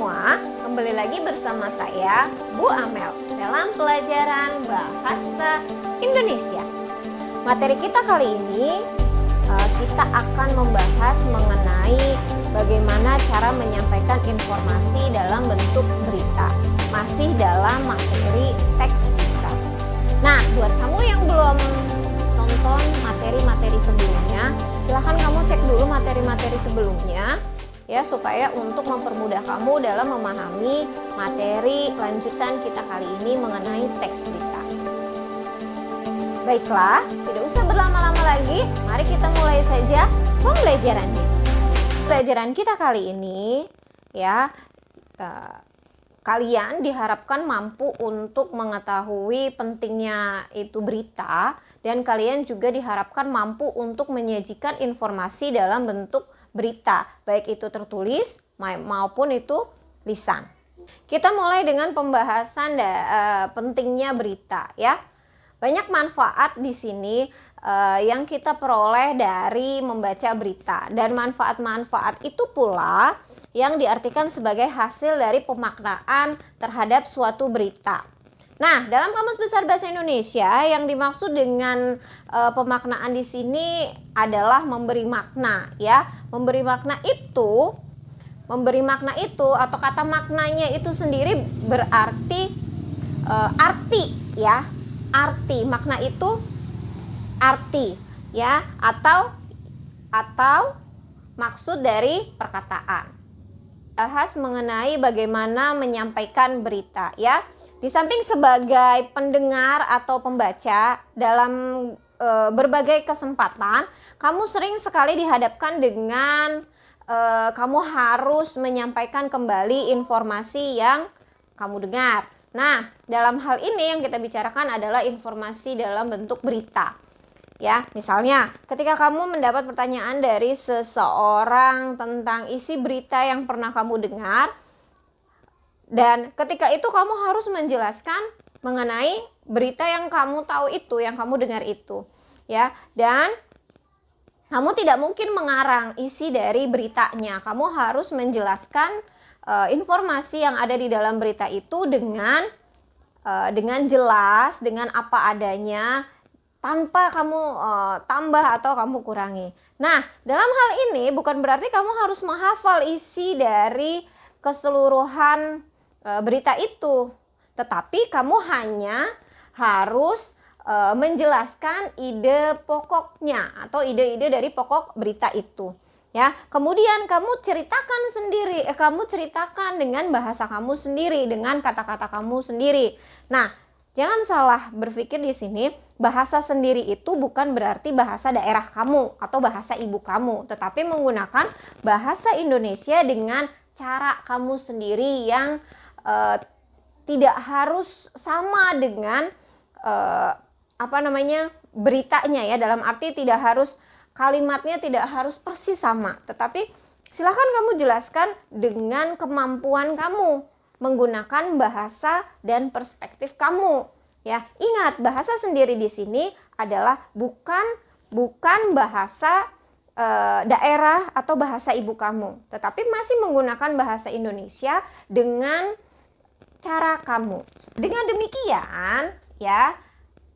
semua, kembali lagi bersama saya Bu Amel dalam pelajaran Bahasa Indonesia. Materi kita kali ini kita akan membahas mengenai bagaimana cara menyampaikan informasi dalam bentuk berita, masih dalam materi teks berita. Nah, buat kamu yang belum nonton materi-materi sebelumnya, silahkan kamu cek dulu materi-materi sebelumnya ya, supaya untuk mempermudah kamu dalam memahami materi lanjutan kita kali ini mengenai teks berita. Baiklah, tidak usah berlama-lama lagi, mari kita mulai saja pembelajarannya. Pembelajaran kita kali ini ya, kalian diharapkan mampu untuk mengetahui pentingnya itu berita, dan kalian juga diharapkan mampu untuk menyajikan informasi dalam bentuk berita, baik itu tertulis maupun itu lisan. Kita mulai dengan pembahasan pentingnya berita ya. Banyak manfaat di sini yang kita peroleh dari membaca berita, dan manfaat-manfaat itu pula yang diartikan sebagai hasil dari pemaknaan terhadap suatu berita. Nah, dalam Kamus Besar Bahasa Indonesia yang dimaksud dengan pemaknaan di sini adalah memberi makna ya. Memberi makna itu atau kata maknanya itu sendiri berarti arti ya. Arti, makna itu arti ya, atau maksud dari perkataan. Bahas mengenai bagaimana menyampaikan berita ya. Di samping sebagai pendengar atau pembaca dalam berbagai kesempatan, kamu sering sekali dihadapkan dengan kamu harus menyampaikan kembali informasi yang kamu dengar. Nah, dalam hal ini yang kita bicarakan adalah informasi dalam bentuk berita. Ya, misalnya ketika kamu mendapat pertanyaan dari seseorang tentang isi berita yang pernah kamu dengar, dan ketika itu kamu harus menjelaskan mengenai berita yang kamu tahu itu, yang kamu dengar itu, ya. Dan kamu tidak mungkin mengarang isi dari beritanya. Kamu harus menjelaskan informasi yang ada di dalam berita itu dengan jelas, dengan apa adanya, tanpa kamu tambah atau kamu kurangi. Nah, dalam hal ini bukan berarti kamu harus menghafal isi dari keseluruhan berita itu, tetapi kamu hanya harus menjelaskan ide pokoknya atau ide-ide dari pokok berita itu ya. Kemudian kamu ceritakan dengan bahasa kamu sendiri, dengan kata-kata kamu sendiri. Nah, jangan salah berpikir di sini, bahasa sendiri itu bukan berarti bahasa daerah kamu atau bahasa ibu kamu, tetapi menggunakan bahasa Indonesia dengan cara kamu sendiri yang tidak harus sama dengan beritanya ya, dalam arti tidak harus kalimatnya tidak harus persis sama, tetapi silakan kamu jelaskan dengan kemampuan kamu menggunakan bahasa dan perspektif kamu ya. Ingat, bahasa sendiri di sini adalah bukan bahasa daerah atau bahasa ibu kamu, tetapi masih menggunakan bahasa Indonesia dengan cara kamu. Dengan demikian ya,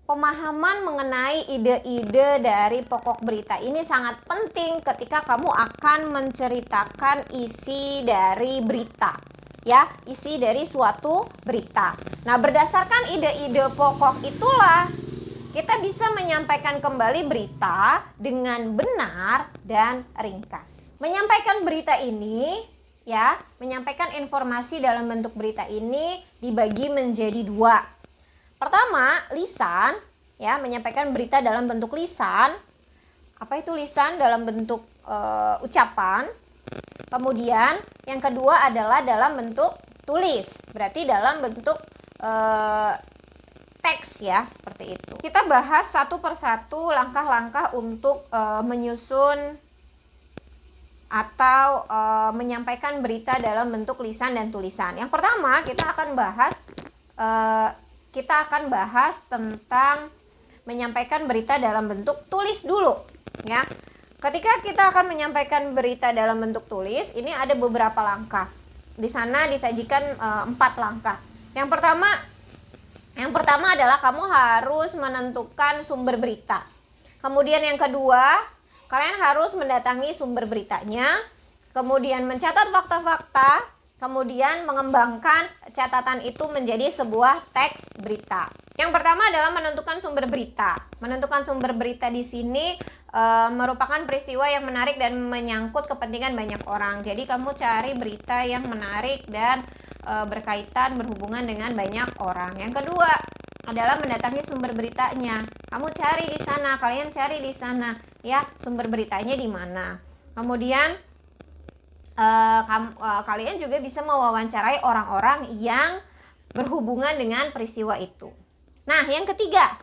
pemahaman mengenai ide-ide dari pokok berita ini sangat penting ketika kamu akan menceritakan isi dari berita ya, isi dari suatu berita. Nah, berdasarkan ide-ide pokok itulah kita bisa menyampaikan kembali berita dengan benar dan ringkas. Menyampaikan berita ini ya, menyampaikan informasi dalam bentuk berita ini dibagi menjadi dua. Pertama, lisan ya, menyampaikan berita dalam bentuk lisan. Apa itu lisan? Dalam bentuk ucapan. Kemudian yang kedua adalah dalam bentuk tulis, berarti dalam bentuk teks ya, seperti itu. Kita bahas satu persatu langkah-langkah untuk menyusun atau menyampaikan berita dalam bentuk lisan dan tulisan. Yang pertama kita akan bahas tentang menyampaikan berita dalam bentuk tulis dulu ya. Ketika kita akan menyampaikan berita dalam bentuk tulis, ini ada beberapa langkah di sana disajikan 4 langkah. Yang pertama adalah kamu harus menentukan sumber berita. Kemudian yang kedua, kalian harus mendatangi sumber beritanya, kemudian mencatat fakta-fakta, kemudian mengembangkan catatan itu menjadi sebuah teks berita. Yang pertama adalah menentukan sumber berita. Menentukan sumber berita di sini merupakan peristiwa yang menarik dan menyangkut kepentingan banyak orang. Jadi kamu cari berita yang menarik dan berkaitan, berhubungan dengan banyak orang. Yang kedua adalah mendatangi sumber beritanya. Kamu cari di sana, kalian cari di sana, ya, sumber beritanya di mana. Kemudian kalian juga bisa mewawancarai orang-orang yang berhubungan dengan peristiwa itu. Nah, yang ketiga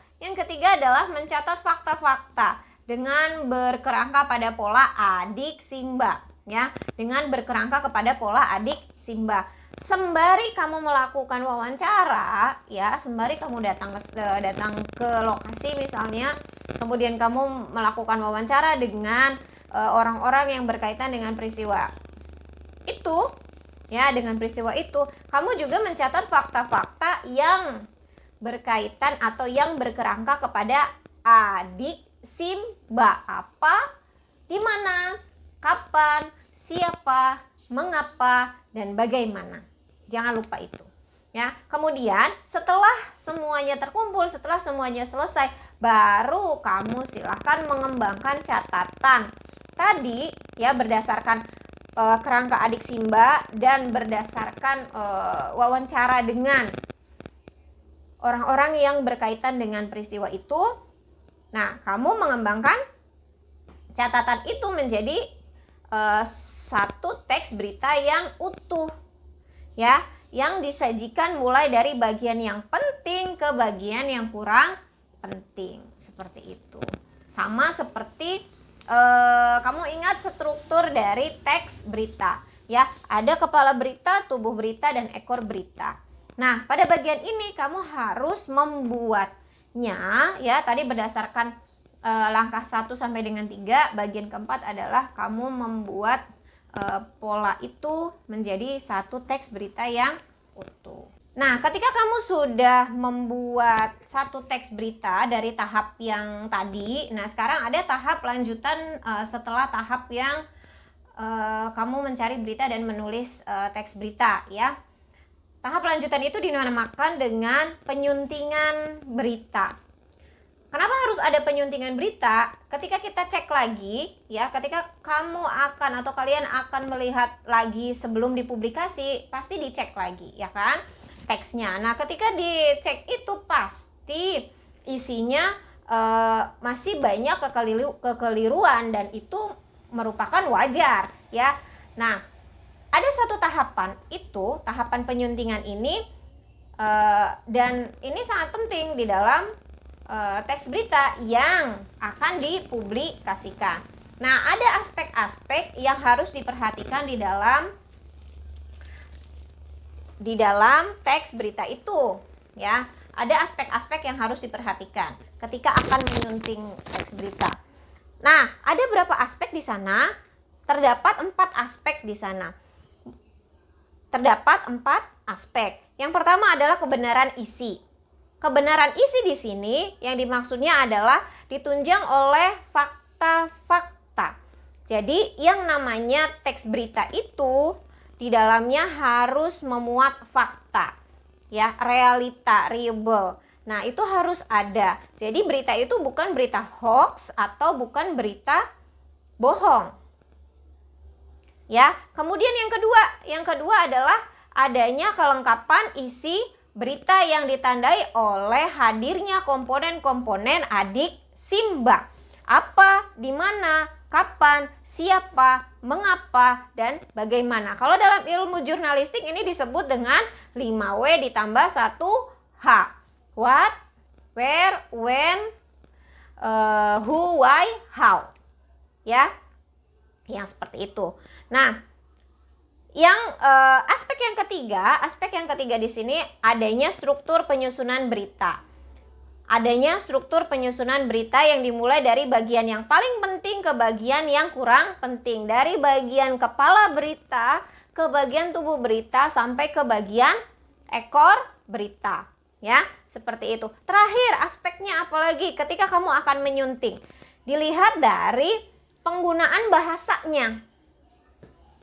adalah mencatat fakta-fakta dengan berkerangka pada pola adik simba, ya, dengan berkerangka kepada pola adik simba. Sembari kamu melakukan wawancara, ya, sembari kamu datang ke lokasi misalnya, kemudian kamu melakukan wawancara dengan orang-orang yang berkaitan dengan peristiwa itu, ya, dengan peristiwa itu, kamu juga mencatat fakta-fakta yang berkaitan atau yang berkerangka kepada adik simba. Apa, di mana, kapan, siapa, mengapa, dan bagaimana. Jangan lupa itu, ya. Kemudian setelah semuanya terkumpul, setelah semuanya selesai, baru kamu silahkan mengembangkan catatan tadi, ya, berdasarkan kerangka adik simba dan berdasarkan wawancara dengan orang-orang yang berkaitan dengan peristiwa itu. Nah, kamu mengembangkan catatan itu menjadi satu teks berita yang utuh, ya, yang disajikan mulai dari bagian yang penting ke bagian yang kurang penting, seperti itu. Sama seperti kamu ingat struktur dari teks berita, ya, ada kepala berita, tubuh berita, dan ekor berita. Nah, pada bagian ini kamu harus membuatnya, ya, tadi berdasarkan langkah 1 sampai dengan 3, bagian keempat adalah kamu membuat pola itu menjadi satu teks berita yang utuh. Nah, ketika kamu sudah membuat satu teks berita dari tahap yang tadi, nah sekarang ada tahap lanjutan setelah tahap yang kamu mencari berita dan menulis teks berita, ya. Tahap lanjutan itu dinamakan dengan penyuntingan berita. Kenapa harus ada penyuntingan berita? Ketika kita cek lagi, ya, ketika kamu akan atau kalian akan melihat lagi sebelum dipublikasi, pasti dicek lagi, ya kan, teksnya. Nah, ketika dicek itu pasti isinya masih banyak kekeliruan dan itu merupakan wajar, ya. Nah, ada satu tahapan itu, tahapan penyuntingan ini, dan ini sangat penting di dalam teks berita yang akan dipublikasikan. Nah, ada aspek-aspek yang harus diperhatikan di dalam teks berita itu, ya. Ada aspek-aspek yang harus diperhatikan ketika akan menyunting teks berita. Nah, ada berapa aspek di sana? Terdapat 4 aspek di sana. Terdapat 4 aspek. Yang pertama adalah kebenaran isi. Kebenaran isi di sini yang dimaksudnya adalah ditunjang oleh fakta-fakta. Jadi yang namanya teks berita itu di dalamnya harus memuat fakta, ya, realita, real. Nah, itu harus ada. Jadi berita itu bukan berita hoax atau bukan berita bohong. Ya, kemudian yang kedua adalah adanya kelengkapan isi berita yang ditandai oleh hadirnya komponen-komponen adik simba. Apa, di mana, kapan, siapa, mengapa, dan bagaimana. Kalau dalam ilmu jurnalistik ini disebut dengan 5W ditambah 1H. What, where, when, who, why, how. Ya, yang seperti itu. Nah, aspek yang ketiga di sini adanya struktur penyusunan berita. Adanya struktur penyusunan berita yang dimulai dari bagian yang paling penting ke bagian yang kurang penting. Dari bagian kepala berita ke bagian tubuh berita sampai ke bagian ekor berita. Ya, seperti itu. Terakhir, aspeknya apalagi ketika kamu akan menyunting. Dilihat dari penggunaan bahasanya.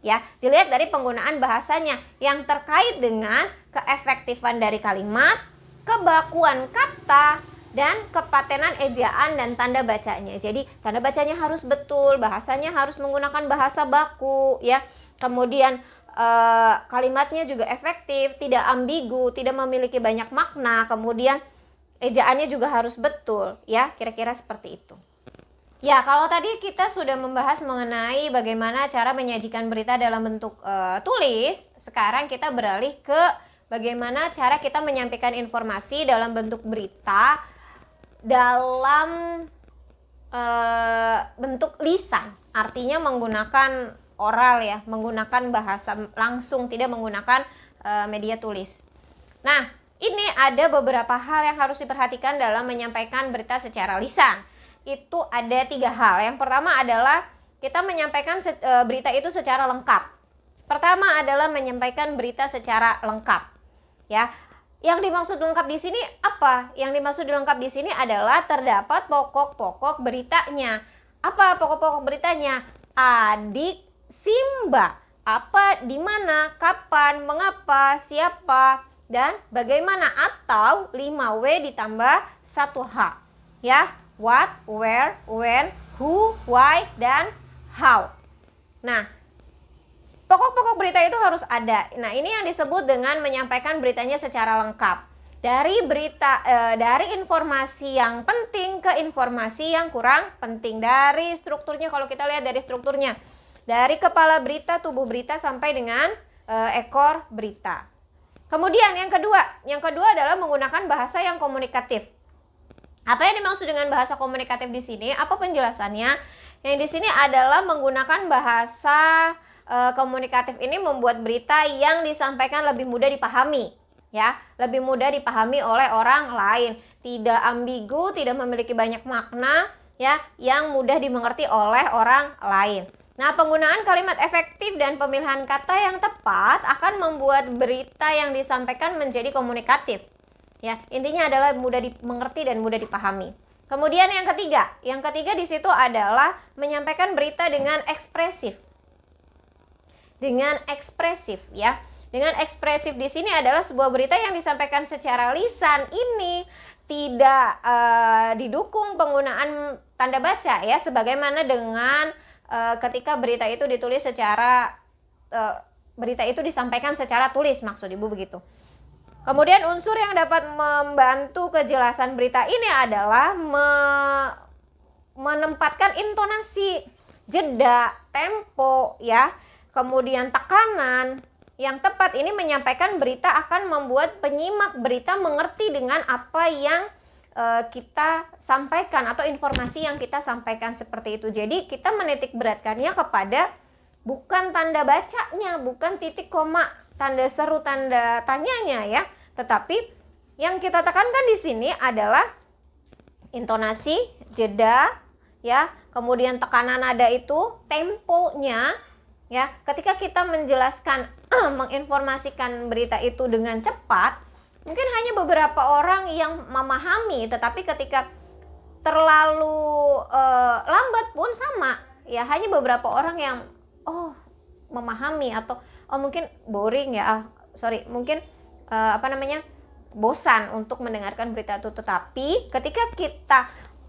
Ya, dilihat dari penggunaan bahasanya yang terkait dengan keefektifan dari kalimat, kebakuan kata, dan kepatenan ejaan dan tanda bacanya. Jadi tanda bacanya harus betul, bahasanya harus menggunakan bahasa baku, ya. Kemudian kalimatnya juga efektif, tidak ambigu, tidak memiliki banyak makna. Kemudian ejaannya juga harus betul, ya. Kira-kira seperti itu. Ya, kalau tadi kita sudah membahas mengenai bagaimana cara menyajikan berita dalam bentuk tulis, sekarang kita beralih ke bagaimana cara kita menyampaikan informasi dalam bentuk berita dalam bentuk lisan, artinya menggunakan oral ya, menggunakan bahasa langsung, tidak menggunakan media tulis. Nah, ini ada beberapa hal yang harus diperhatikan dalam menyampaikan berita secara lisan. Itu ada 3 hal. Yang pertama adalah kita menyampaikan berita itu secara lengkap. Pertama adalah menyampaikan berita secara lengkap, ya. Yang dimaksud lengkap di sini apa? Yang dimaksud lengkap di sini adalah terdapat pokok-pokok beritanya. Apa pokok-pokok beritanya? Adik Simba. Apa, di mana, kapan, mengapa, siapa, dan bagaimana, atau 5W ditambah 1H. Ya, what, where, when, who, why, dan how. Nah, pokok-pokok berita itu harus ada. Nah, ini yang disebut dengan menyampaikan beritanya secara lengkap. Dari dari informasi yang penting ke informasi yang kurang penting. Dari strukturnya, kalau kita lihat dari strukturnya, dari kepala berita, tubuh berita, sampai dengan ekor berita. Kemudian yang kedua adalah menggunakan bahasa yang komunikatif. Apa yang dimaksud dengan bahasa komunikatif di sini? Apa penjelasannya? Yang di sini adalah menggunakan bahasa komunikatif ini membuat berita yang disampaikan lebih mudah dipahami, ya, lebih mudah dipahami oleh orang lain, tidak ambigu, tidak memiliki banyak makna, ya, yang mudah dimengerti oleh orang lain. Nah, penggunaan kalimat efektif dan pemilihan kata yang tepat akan membuat berita yang disampaikan menjadi komunikatif, ya. Intinya adalah mudah dimengerti dan mudah dipahami. Kemudian yang ketiga di situ adalah menyampaikan berita dengan ekspresif. Dengan ekspresif, ya. Dengan ekspresif di sini adalah sebuah berita yang disampaikan secara lisan ini tidak didukung penggunaan tanda baca, ya, sebagaimana dengan ketika berita itu ditulis secara berita itu disampaikan secara tulis, maksud Ibu begitu. Kemudian unsur yang dapat membantu kejelasan berita ini adalah menempatkan intonasi, jeda, tempo, ya. Kemudian tekanan yang tepat ini menyampaikan berita akan membuat penyimak berita mengerti dengan apa yang kita sampaikan atau informasi yang kita sampaikan seperti itu. Jadi kita menitik beratkannya kepada bukan tanda bacanya, bukan titik koma, tanda seru, tanda tanyanya, ya. Tetapi yang kita tekankan di sini adalah intonasi, jeda, ya. Kemudian tekanan nada itu, temponya. Ya, ketika kita menjelaskan, menginformasikan berita itu dengan cepat, mungkin hanya beberapa orang yang memahami, tetapi ketika terlalu lambat pun sama, ya, hanya beberapa orang yang memahami atau mungkin boring, ya, mungkin bosan untuk mendengarkan berita itu. Tetapi ketika kita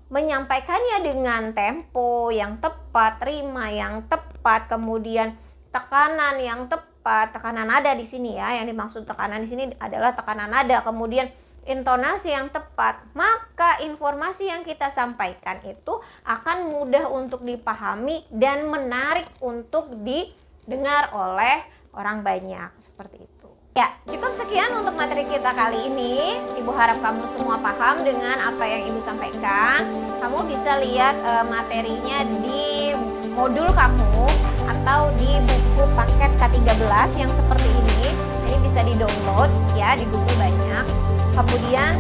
menyampaikannya dengan tempo yang tepat, rima yang tepat, kemudian tekanan yang tepat, tekanan nada di sini, ya, yang dimaksud tekanan di sini adalah tekanan nada, kemudian intonasi yang tepat, maka informasi yang kita sampaikan itu akan mudah untuk dipahami dan menarik untuk didengar oleh orang banyak, seperti itu. Ya, cukup sekian untuk materi kita kali ini. Ibu harap kamu semua paham dengan apa yang Ibu sampaikan. Kamu bisa lihat materinya di modul kamu atau di buku paket K13 yang seperti ini. Ini bisa di-download, ya, di Google banyak. Kemudian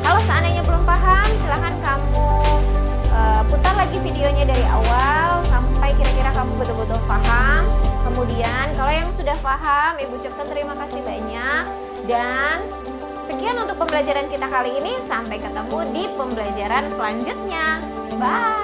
kalau seandainya belum paham, silahkan kamu putar lagi videonya dari awal sampai kira-kira kamu betul-betul paham. Kemudian kalau yang sudah paham, Ibu ucapkan terima kasih banyak. Dan sekian untuk pembelajaran kita kali ini. Sampai ketemu di pembelajaran selanjutnya. Bye!